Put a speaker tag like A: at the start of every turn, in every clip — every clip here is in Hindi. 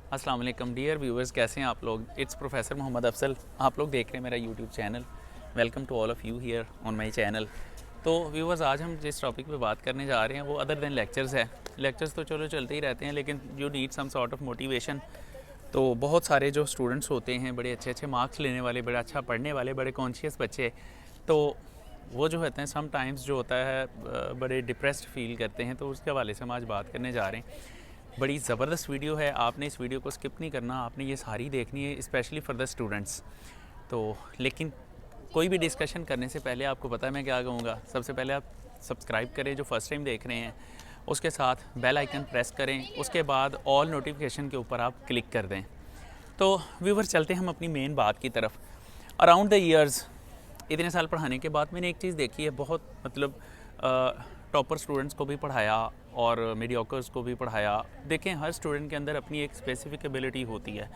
A: अस्सलाम वालेकुम डियर व्यूअर्स, कैसे हैं आप लोग। It's professor Mohammad Afsal. आप लोग देख रहे हैं मेरा YouTube channel. Welcome to all of you here on my channel. तो व्यूअर्स, आज हम जिस टॉपिक पे बात करने जा रहे हैं वो अदर देन लेक्चर्स है। लेक्चर्स तो चलो चलते ही रहते हैं, लेकिन you need some sort of motivation. तो बहुत सारे जो स्टूडेंट्स होते हैं, बड़े अच्छे अच्छे मार्क्स लेने वाले, बड़ा अच्छा पढ़ने वाले, बड़े कॉन्शियस बच्चे, तो वो जो होते हैं सम टाइम्स जो होता है बड़े डिप्रेस्ड फील करते हैं। तो उसके हवाले से हम आज बात करने जा रहे हैं। बड़ी ज़बरदस्त वीडियो है, आपने इस वीडियो को स्किप नहीं करना, आपने ये सारी देखनी है, स्पेशली फॉर द स्टूडेंट्स। तो लेकिन कोई भी डिस्कशन करने से पहले आपको पता है मैं क्या कहूँगा। सबसे पहले आप सब्सक्राइब करें जो फर्स्ट टाइम देख रहे हैं, उसके साथ बेल आइकन प्रेस करें, उसके बाद ऑल नोटिफिकेशन के ऊपर आप क्लिक कर दें। तो व्यूवर, चलते हैं हम अपनी मेन बात की तरफ। अराउंड द ईयर्स, इतने साल पढ़ाने के बाद मैंने एक चीज़ देखी है, बहुत मतलब टॉपर स्टूडेंट्स को भी पढ़ाया और मीडियोकर्स को भी पढ़ाया। देखें, हर स्टूडेंट के अंदर अपनी एक स्पेसिफिक एबिलिटी होती है।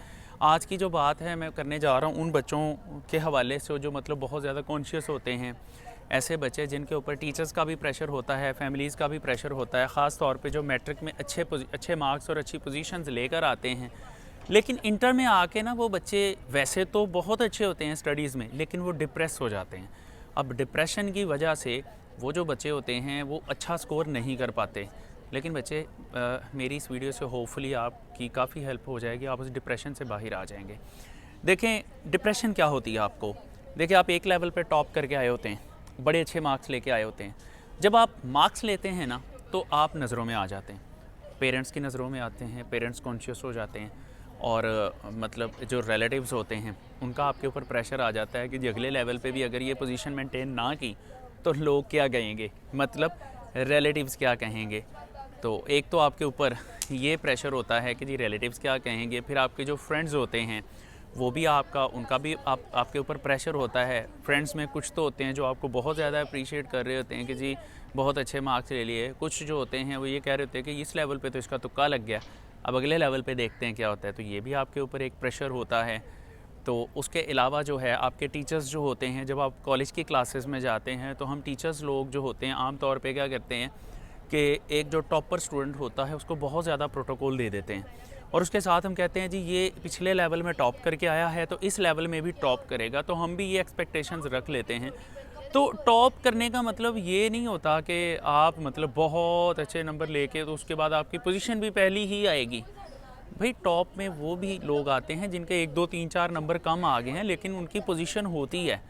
A: आज की जो बात है मैं करने जा रहा हूँ उन बच्चों के हवाले से जो मतलब बहुत ज़्यादा कॉन्शियस होते हैं। ऐसे बच्चे जिनके ऊपर टीचर्स का भी प्रेशर होता है, फैमिलीज़ का भी प्रेशर होता है, ख़ास तौर पे जो मैट्रिक में अच्छे मार्क्स और अच्छी पोजीशंस लेकर आते हैं, लेकिन इंटर में आके ना वो बच्चे वैसे तो बहुत अच्छे होते हैं स्टडीज़ में, लेकिन वो डिप्रेस हो जाते हैं। अब डिप्रेशन की वजह से वो जो बच्चे होते हैं वो अच्छा स्कोर नहीं कर पाते। लेकिन बच्चे, मेरी इस वीडियो से होपफुली आपकी काफ़ी हेल्प हो जाएगी, आप उस डिप्रेशन से बाहर आ जाएंगे। देखें, डिप्रेशन क्या होती है आपको। देखिए, आप एक लेवल पे टॉप करके आए होते हैं, बड़े अच्छे मार्क्स लेके आए होते हैं। जब आप मार्क्स लेते हैं ना, तो आप नज़रों में आ जाते हैं, पेरेंट्स की नज़रों में आते हैं, पेरेंट्स कॉन्शियस हो जाते हैं। और मतलब जो रिलेटिव्स होते हैं उनका आपके ऊपर प्रेशर आ जाता है कि जी अगले लेवल पे भी अगर ये पोजीशन मेंटेन ना की तो लोग क्या कहेंगे, मतलब रिलेटिव्स क्या कहेंगे। तो एक तो आपके ऊपर ये प्रेशर होता है कि जी रिलेटिव्स क्या कहेंगे, फिर आपके जो फ्रेंड्स होते हैं वो भी उनका भी आपके ऊपर प्रेशर होता है। फ्रेंड्स में कुछ तो होते हैं जो आपको बहुत ज़्यादा अप्रिशिएट कर रहे होते हैं कि जी बहुत अच्छे मार्क्स ले लिए, कुछ जो होते हैं वो ये कह रहे होते हैं कि इस लेवल पे तो इसका तुक्का लग गया, अब अगले लेवल पे देखते हैं क्या होता है। तो ये भी आपके ऊपर एक प्रेशर होता है। तो उसके अलावा जो है आपके टीचर्स जो होते हैं, जब आप कॉलेज की क्लासेस में जाते हैं तो हम टीचर्स लोग जो होते हैं आम तौर पे क्या करते हैं कि एक जो टॉपर स्टूडेंट होता है उसको बहुत ज़्यादा प्रोटोकॉल दे देते हैं, और उसके साथ हम कहते हैं जी ये पिछले लेवल में टॉप करके आया है तो इस लेवल में भी टॉप करेगा, तो हम भी ये एक्सपेक्टेशंस रख लेते हैं। तो टॉप करने का मतलब ये नहीं होता कि आप मतलब बहुत अच्छे नंबर लेके तो उसके बाद आपकी पोजीशन भी पहली ही आएगी। भाई, टॉप में वो भी लोग आते हैं जिनके 1 2 3 4 नंबर कम आ गए हैं, लेकिन उनकी पोजीशन होती है।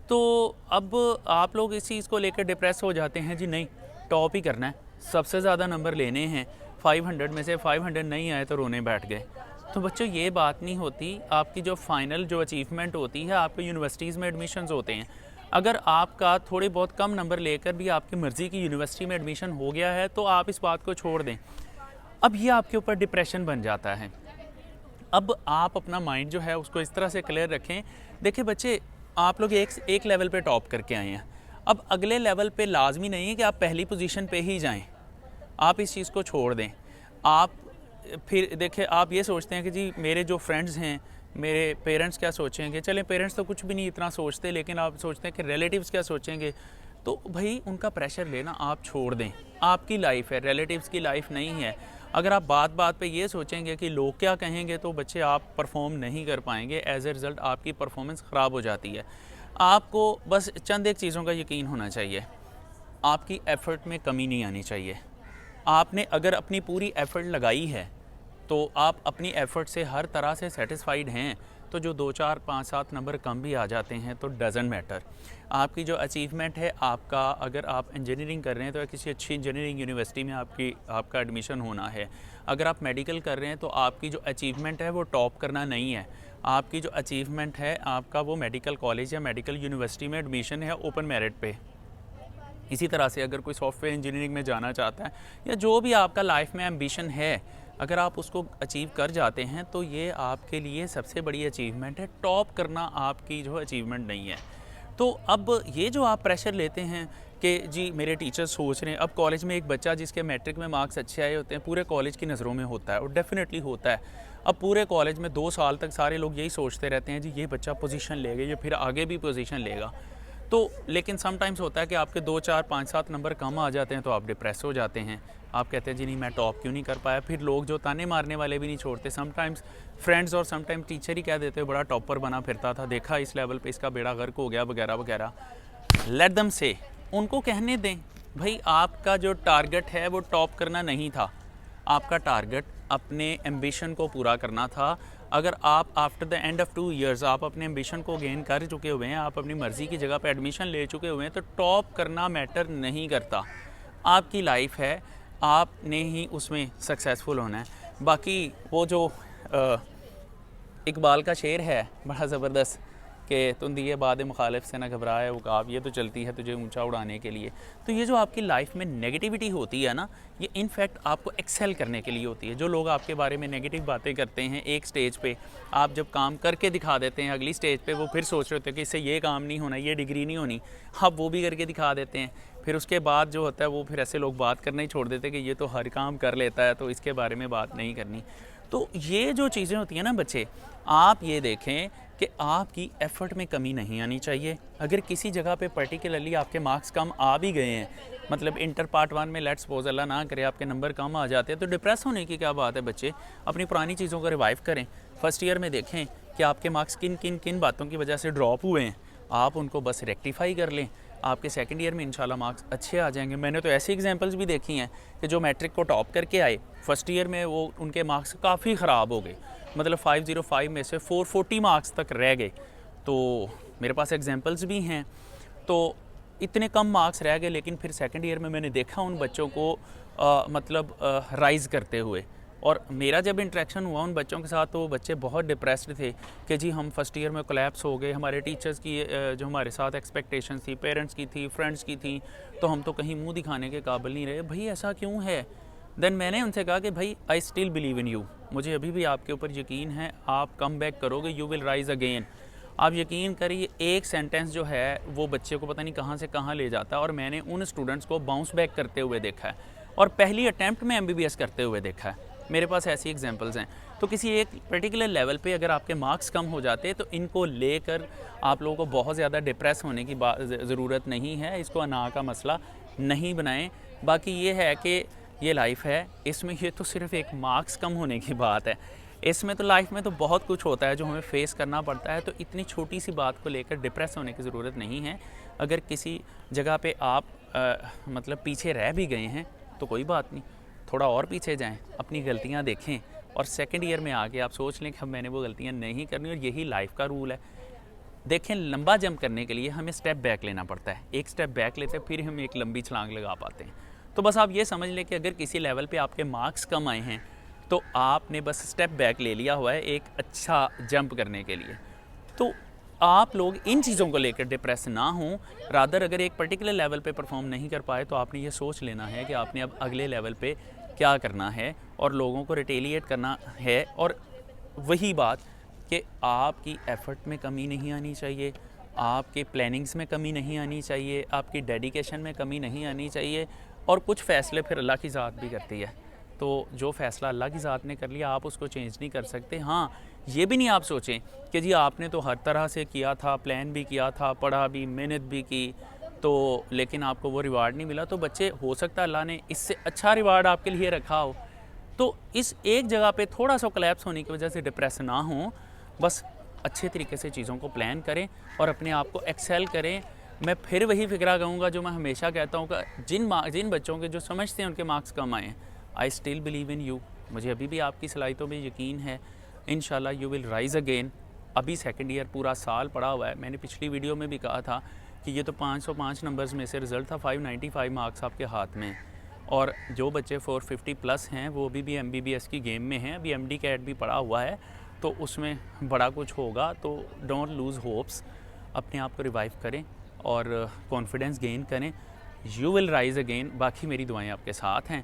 A: तो अब आप लोग इस चीज़ को लेकर डिप्रेस हो जाते हैं, जी नहीं टॉप ही करना है, सबसे ज़्यादा नंबर लेने हैं, 500 में से 500 नहीं आए तो रोने बैठ गए। तो बच्चों, ये बात नहीं होती। आपकी जो फाइनल जो अचीवमेंट होती है, आपके यूनिवर्सिटीज़ में एडमिशन्स होते हैं, अगर आपका थोड़े बहुत कम नंबर लेकर भी आपकी मर्ज़ी की यूनिवर्सिटी में एडमिशन हो गया है तो आप इस बात को छोड़ दें। अब ये आपके ऊपर डिप्रेशन बन जाता है। अब आप अपना माइंड जो है उसको इस तरह से क्लियर रखें। देखिए बच्चे, आप लोग एक लेवल पे टॉप करके आए हैं, अब अगले लेवल पे लाजमी नहीं है कि आप पहली पोजीशन पे ही जाएं। आप इस चीज़ को छोड़ दें। आप फिर देखिए, आप ये सोचते हैं कि जी मेरे जो फ्रेंड्स हैं, मेरे पेरेंट्स क्या सोचेंगे। चलें, पेरेंट्स तो कुछ भी नहीं इतना सोचते, लेकिन आप सोचते हैं कि रिलेटिव्स क्या सोचेंगे। तो भाई, उनका प्रेशर लेना आप छोड़ दें। आपकी लाइफ है, रिलेटिव्स की लाइफ नहीं है। अगर आप बात बात पे ये सोचेंगे कि लोग क्या कहेंगे, तो बच्चे आप परफॉर्म नहीं कर पाएंगे। एज ए रिज़ल्ट आपकी परफॉर्मेंस ख़राब हो जाती है। आपको बस चंद एक चीज़ों का यकीन होना चाहिए, आपकी एफ़र्ट में कमी नहीं आनी चाहिए। आपने अगर अपनी पूरी एफ़र्ट लगाई है तो आप अपनी एफ़र्ट से हर तरह से सेटिस्फाइड हैं, तो जो 2 4 5 7 नंबर कम भी आ जाते हैं तो डज़न्ट मैटर। आपकी जो अचीवमेंट है, आपका अगर आप इंजीनियरिंग कर रहे हैं तो किसी अच्छी इंजीनियरिंग यूनिवर्सिटी में आपका एडमिशन होना है। अगर आप मेडिकल कर रहे हैं तो आपकी जो अचीवमेंट है वो टॉप करना नहीं है। आपकी जो अचीवमेंट है, आपका वो मेडिकल कॉलेज या मेडिकल यूनिवर्सिटी में एडमिशन है ओपन मेरिट पे। इसी तरह से अगर कोई सॉफ्टवेयर इंजीनियरिंग में जाना चाहता है या जो भी आपका लाइफ में एम्बिशन है, अगर आप उसको अचीव कर जाते हैं तो ये आपके लिए सबसे बड़ी अचीवमेंट है। टॉप करना आपकी जो अचीवमेंट नहीं है। तो अब ये जो आप प्रेशर लेते हैं कि जी मेरे टीचर सोच रहे हैं, अब कॉलेज में एक बच्चा जिसके मैट्रिक में मार्क्स अच्छे आए होते हैं पूरे कॉलेज की नज़रों में होता है, और डेफिनेटली होता है। अब पूरे कॉलेज में 2 साल तक सारे लोग यही सोचते रहते हैं जी ये बच्चा पोजीशन लेगा, ये फिर आगे भी पोजीशन लेगा। तो लेकिन समटाइम्स होता है कि आपके 2 4 5 7 नंबर कम आ जाते हैं तो आप डिप्रेस हो जाते हैं। आप कहते हैं जी नहीं मैं टॉप क्यों नहीं कर पाया। फिर लोग जो ताने मारने वाले भी नहीं छोड़ते, समटाइम्स फ्रेंड्स और समटाइम टीचर ही कह देते बड़ा टॉपर बना फिरता था, देखा इस लेवल पे इसका बेड़ा गर्क हो गया वगैरह वगैरह। लेट देम से, उनको कहने दें भाई आपका जो टारगेट है वो टॉप करना नहीं था, आपका टारगेट अपने एम्बिशन को पूरा करना था। अगर आप after the end of 2 years आप अपने एम्बिशन को गेन कर चुके हुए हैं, आप अपनी मर्ज़ी की जगह पे एडमिशन ले चुके हुए हैं, तो टॉप करना मैटर नहीं करता। आपकी लाइफ है, आपने ही उसमें सक्सेसफुल होना है। बाकी वो जो इकबाल का शेर है बड़ा ज़बरदस्त कि तुम दिए बाद मुखालिफ से ना घबराए वो काब, ये तो चलती है तुझे ऊंचा उड़ाने के लिए। तो ये जो आपकी लाइफ में नेगेटिविटी होती है ना, ये इनफैक्ट आपको एक्सेल करने के लिए होती है। जो लोग आपके बारे में नेगेटिव बातें करते हैं एक स्टेज पे, आप जब काम करके दिखा देते हैं अगली स्टेज पे वो फिर सोच रहे होते हैं कि इससे ये काम नहीं होना, ये डिग्री नहीं होनी, आप वो भी करके दिखा देते हैं। फिर उसके बाद जो होता है वो फिर ऐसे लोग बात करना ही छोड़ देते हैं कि ये तो हर काम कर लेता है तो इसके बारे में बात नहीं करनी। तो ये जो चीज़ें होती हैं ना बच्चे, आप ये देखें कि आपकी एफ़र्ट में कमी नहीं आनी चाहिए। अगर किसी जगह पे पर्टिकुलरली आपके मार्क्स कम आ भी गए हैं, मतलब इंटर पार्ट 1 में लेट्स सपोज अल्लाह ना करे आपके नंबर कम आ जाते हैं, तो डिप्रेस होने की क्या बात है बच्चे। अपनी पुरानी चीज़ों को रिवाइव करें। फर्स्ट ईयर में देखें कि आपके मार्क्स किन किन किन बातों की वजह से ड्रॉप हुए हैं, आप उनको बस रेक्टिफाई कर लें। आपके सेकंड ईयर में इंशाल्लाह मार्क्स अच्छे आ जाएंगे। मैंने तो ऐसी एग्जांपल्स भी देखी हैं कि जो मैट्रिक को टॉप करके आए, फर्स्ट ईयर में वो उनके मार्क्स काफ़ी ख़राब हो गए, मतलब 505 में से 440 मार्क्स तक रह गए। तो मेरे पास एग्जांपल्स भी हैं। तो इतने कम मार्क्स रह गए, लेकिन फिर सेकंड ईयर में मैंने देखा उन बच्चों को मतलब राइज़ करते हुए। और मेरा जब इंटरेक्शन हुआ उन बच्चों के साथ तो वो बच्चे बहुत डिप्रेस्ड थे कि जी हम फर्स्ट ईयर में कोलैप्स हो गए, हमारे टीचर्स की जो हमारे साथ एक्सपेक्टेशंस थी, पेरेंट्स की थी, फ्रेंड्स की थी, तो हम तो कहीं मुंह दिखाने के काबिल नहीं रहे। भाई ऐसा क्यों है? देन मैंने उनसे कहा कि भाई I still believe in you, मुझे अभी भी आपके ऊपर यकीन है, आप कम बैक करोगे, यू विल राइज़ अगेन। आप यकीन करिए, एक सेंटेंस जो है वो बच्चे को पता नहीं कहाँ से कहाँ ले जाता है। और मैंने उन स्टूडेंट्स को बाउंस बैक करते हुए देखा है और पहली अटैम्प्ट में MBBS करते हुए देखा है। मेरे पास ऐसी एग्जांपल्स हैं। तो किसी एक पर्टिकुलर लेवल पे अगर आपके मार्क्स कम हो जाते तो इनको लेकर आप लोगों को बहुत ज़्यादा डिप्रेस होने की ज़रूरत नहीं है। इसको अना का मसला नहीं बनाएं। बाकी ये है कि ये लाइफ है, इसमें ये तो सिर्फ एक मार्क्स कम होने की बात है। इसमें तो लाइफ में तो बहुत कुछ होता है जो हमें फेस करना पड़ता है। तो इतनी छोटी सी बात को लेकर डिप्रेस होने की ज़रूरत नहीं है। अगर किसी जगह पे आप मतलब पीछे रह भी गए हैं तो कोई बात नहीं, थोड़ा और पीछे जाएं, अपनी गलतियां देखें और सेकंड ईयर में आके आप सोच लें कि अब मैंने वो गलतियां नहीं करनी। और यही लाइफ का रूल है। देखें, लंबा जंप करने के लिए हमें स्टेप बैक लेना पड़ता है। एक स्टेप बैक लेते हैं फिर हम एक लंबी छलांग लगा पाते हैं। तो बस आप ये समझ लें कि अगर किसी लेवल पे आपके मार्क्स कम आए हैं तो आपने बस स्टेप बैक ले लिया हुआ है एक अच्छा जंप करने के लिए। तो आप लोग इन चीज़ों को लेकर डिप्रेस ना हों। रादर अगर एक पर्टिकुलर लेवल पे परफॉर्म नहीं कर पाए तो आपने ये सोच लेना है कि आपने अब अगले लेवल पे क्या करना है और लोगों को रिटेलिएट करना है। और वही बात कि आपकी एफ़र्ट में कमी नहीं आनी चाहिए, आपके प्लानिंग्स में कमी नहीं आनी चाहिए, आपकी डेडिकेशन में कमी नहीं आनी चाहिए। और कुछ फ़ैसले फिर अल्लाह की ज़ात भी करती है। तो जो फ़ैसला अल्लाह की ज़ात ने कर लिया आप उसको चेंज नहीं कर सकते। हाँ, ये भी नहीं आप सोचें कि जी आपने तो हर तरह से किया था, प्लान भी किया था, पढ़ा भी, मेहनत भी की, तो लेकिन आपको वो रिवार्ड नहीं मिला। तो बच्चे, हो सकता है अल्लाह ने इससे अच्छा रिवार्ड आपके लिए रखा हो। तो इस एक जगह पे थोड़ा सा कोलैप्स होने की वजह से डिप्रेस ना हो। बस अच्छे तरीके से चीज़ों को प्लान करें और अपने आप को एक्सेल करें। मैं फिर वही फिक्रा कहूँगा जो मैं हमेशा कहता हूँ कि जिन बच्चों के जो समझते हैं उनके मार्क्स कम आए हैं, I still believe in you, मुझे अभी भी आपकी सलाहियतों में यकीन है। इंशाल्लाह यू विल राइज़ अगेन। अभी सेकंड ईयर पूरा साल पड़ा हुआ है। मैंने पिछली वीडियो में भी कहा था कि ये तो 505 नंबर्स में से रिज़ल्ट था, 595 मार्क्स आपके हाथ में। और जो बच्चे 450 प्लस हैं वो अभी भी MBBS की गेम में हैं। अभी MD कैट भी पड़ा हुआ है तो उसमें बड़ा कुछ होगा। तो डोंट लूज़ होप्स, अपने आप को रिवाइव करें और कॉन्फिडेंस गेन करें। You will rise again. बाकी मेरी दुआएं आपके साथ हैं।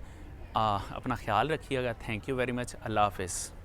A: अपना ख्याल रखिएगा। Thank you very much. अल्लाह हाफ़िज़।